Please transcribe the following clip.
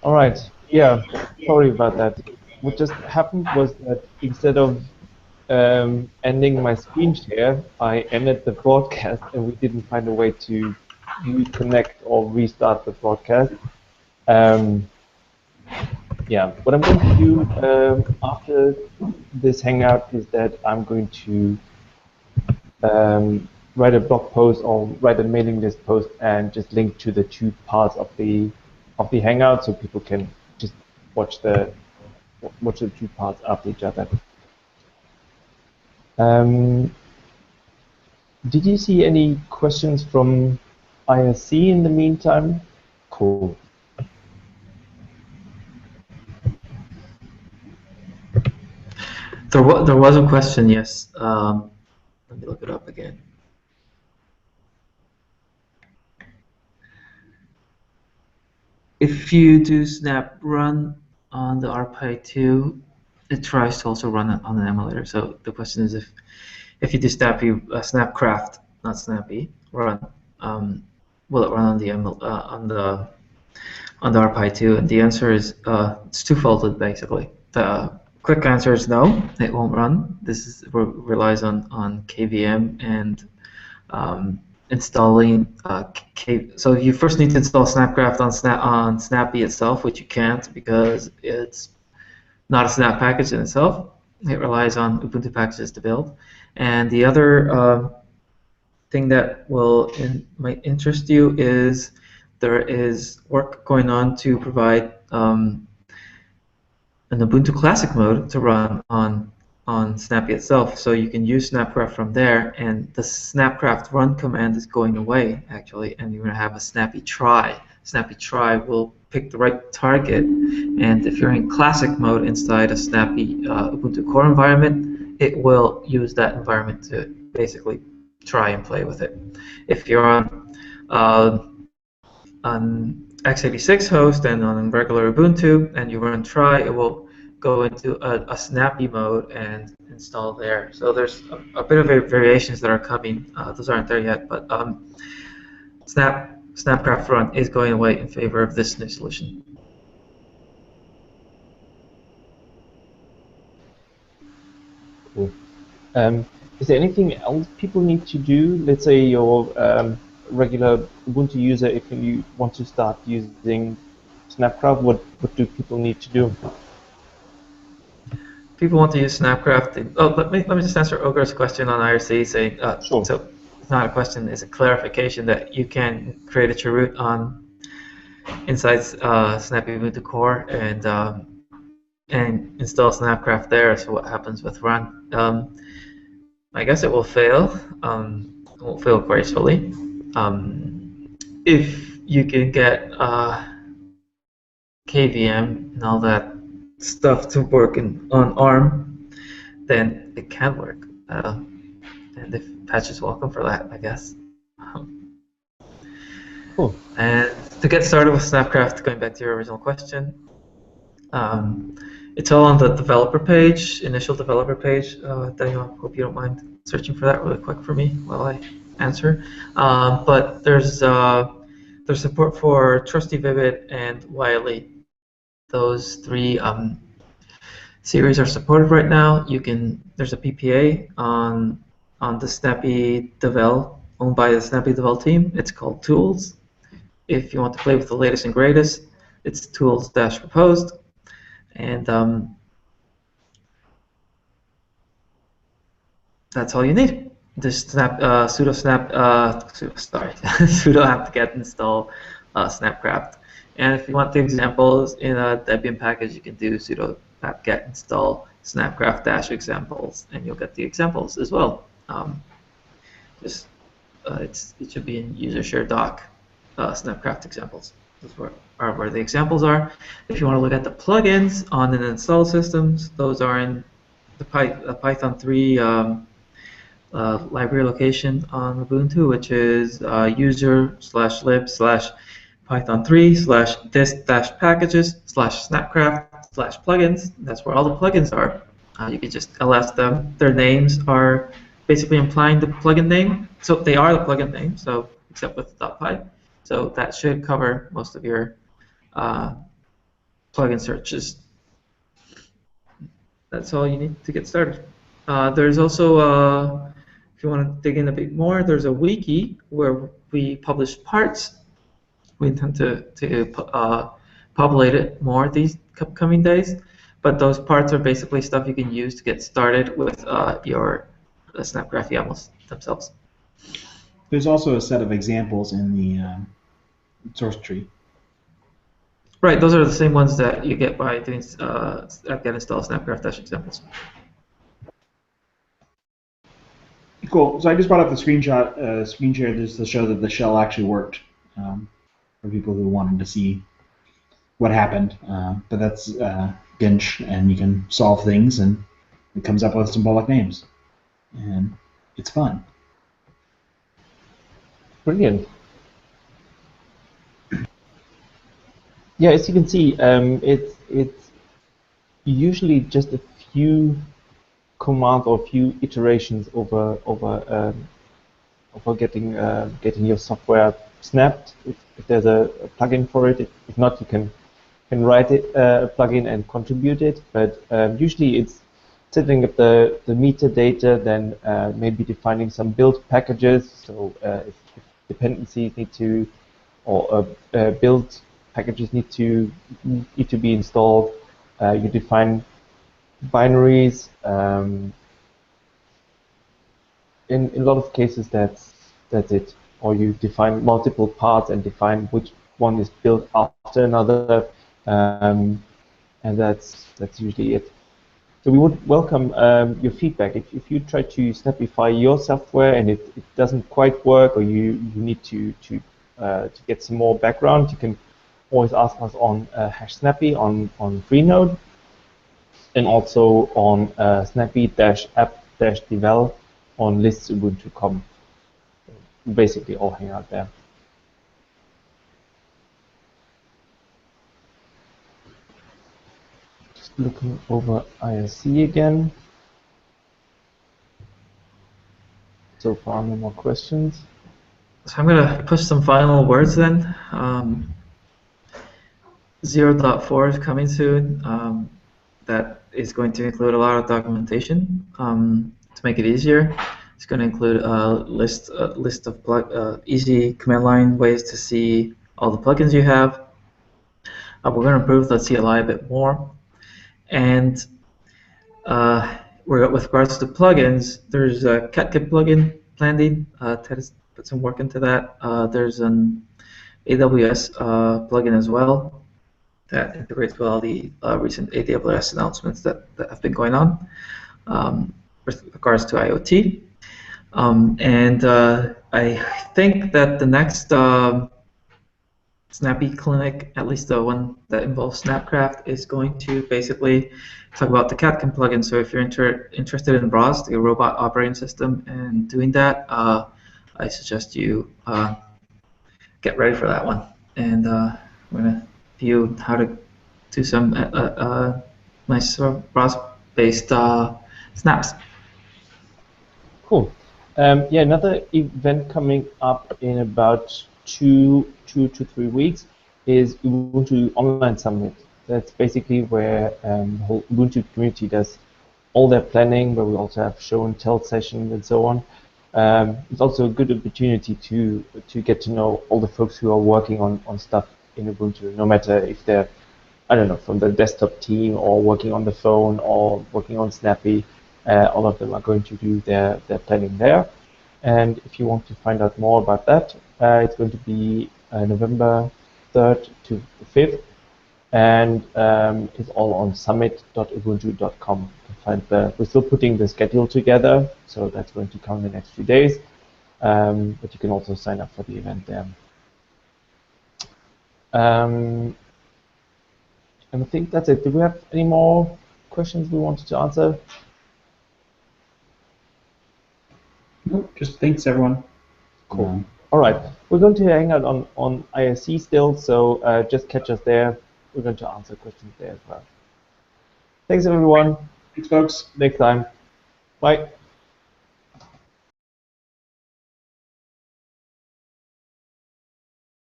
All right. Yeah. Sorry about that. What just happened was that instead of ending my screen share, I ended the broadcast, and we didn't find a way to reconnect or restart the broadcast. Um, yeah. What I'm going to do after this hangout is that I'm going to write a blog post or write a mailing list post and just link to the two parts of the hangout so people can just watch the watch the two parts after each other. Um, did you see any questions from ISC in the meantime? Cool. There was a question, yes. Let me look it up again. If you do snap run on the RPi2, it tries to also run it on an emulator. So the question is if you do Snappy, Snapcraft, not Snappy, run, will it run on the on the RPi2? And the answer is it's two-folded basically. The quick answer is no, it won't run. This relies on KVM and installing so you first need to install Snapcraft on Snappy itself, which you can't because it's not a Snap package in itself. It relies on Ubuntu packages to build. And the other thing that might interest you is there is work going on to provide an Ubuntu Classic mode to run on Snappy itself, so you can use Snapcraft from there, and the Snapcraft run command is going away actually, and you're going to have a Snappy try. Snappy try will pick the right target, and if you're in Classic mode inside a Snappy Ubuntu core environment, it will use that environment to basically try and play with it. If you're on x86 host and on regular Ubuntu and you run try, it will go into a Snappy mode and install there. So there's a bit of variations that are coming. Those aren't there yet, but Snapcraft Run is going away in favor of this new solution. Cool. Is there anything else people need to do? Let's say you're regular Ubuntu user, if you want to start using Snapcraft, what do people need to do? People want to use Snapcraft. Oh, let me just answer Ogre's question on IRC, saying Sure. so it's not a question, it's a clarification that you can create a root on inside Snappy Ubuntu Core and install Snapcraft there. So what happens with run? I guess it will fail. It won't fail gracefully. If you can get KVM and all that stuff to work on ARM, then it can work. And if patch is welcome for that, I guess. Cool. And to get started with Snapcraft, going back to your original question, it's all on the developer page, initial developer page. Daniel, I hope you don't mind searching for that really quick for me while I answer. But there's support for Trusty Vivid and Wiley. Those three series are supported right now. There's a PPA on the Snappy Devel, owned by the Snappy Devel team. It's called Tools. If you want to play with the latest and greatest, it's tools-proposed. And that's all you need. Just sudo apt-get install Snapcraft. And if you want the examples in a Debian package, you can do sudo apt-get install Snapcraft-examples, and you'll get the examples as well. It should be in user share doc Snapcraft examples. Those are where the examples are. If you want to look at the plugins on an install systems, those are in the Python 3 library location on Ubuntu, which is user/lib/python3/this-packages/snapcraft/plugins. That's where all the plugins are. You can just ls them. Their names are basically implying the plugin name. So they are the plugin name, so except with .py. So that should cover most of your plugin searches. That's all you need to get started. There's also, if you want to dig in a bit more, there's a wiki where we publish parts. We intend to populate it more these coming days, but those parts are basically stuff you can use to get started with your Snapgraph YAMLs themselves. There's also a set of examples in the source tree. Right, those are the same ones that you get by doing apt-get install snapgraph-examples. Cool. So I just brought up the screen share just to show that the shell actually worked for people who wanted to see what happened. But that's Ginch, and you can solve things, and it comes up with symbolic names, and it's fun. Brilliant. Yeah, as you can see, it's usually just a few commands or a few iterations over getting your software snapped. If there's a plugin for it, if not, you can write it a plugin and contribute it. But usually it's setting up the metadata, then maybe defining some build packages. So if dependencies need to, or build packages need to be installed, you define binaries. In a lot of cases, that's it. Or you define multiple parts and define which one is built after another, and that's usually it. So we would welcome your feedback. If you try to Snappify your software and it doesn't quite work, or you need to get some more background, you can always ask us on #snappy on Freenode, and also on snappy-app-devel on lists.ubuntu.com. Basically all hang out there. Just looking over IRC again. So far, no more questions. So I'm going to push some final words then. 0.4 is coming soon. That is going to include a lot of documentation to make it easier. It's going to include a list of easy command line ways to see all the plugins you have. We're going to improve the CLI a bit more. And with regards to plugins, there's a CatKit plugin planning. Ted has put some work into that. There's an AWS plugin as well that integrates with all the recent AWS announcements that have been going on with regards to IoT. And I think that the next Snappy Clinic, at least the one that involves Snapcraft, is going to basically talk about the CatKit plugin. So if you're interested in ROS, the robot operating system, and doing that, I suggest you get ready for that one. And we're going to view how to do some nice ROS-based snaps. Cool. Yeah, another event coming up in about 2 to 3 weeks is Ubuntu Online Summit. That's basically where the whole Ubuntu community does all their planning, where we also have show and tell sessions and so on. It's also a good opportunity to get to know all the folks who are working on stuff in Ubuntu, no matter if they're, I don't know, from the desktop team or working on the phone or working on Snappy. All of them are going to do their planning there. And if you want to find out more about that, it's going to be November 3rd to 5th, and it's all on summit.ubuntu.com. You can find we're still putting the schedule together, so that's going to come in the next few days. But you can also sign up for the event there. And I think that's it. Do we have any more questions we wanted to answer? Nope, just thanks, everyone. Cool. All right. We're going to hang out on IRC still, so just catch us there. We're going to answer questions there as well. Thanks, everyone. Thanks, folks. Next time. Bye.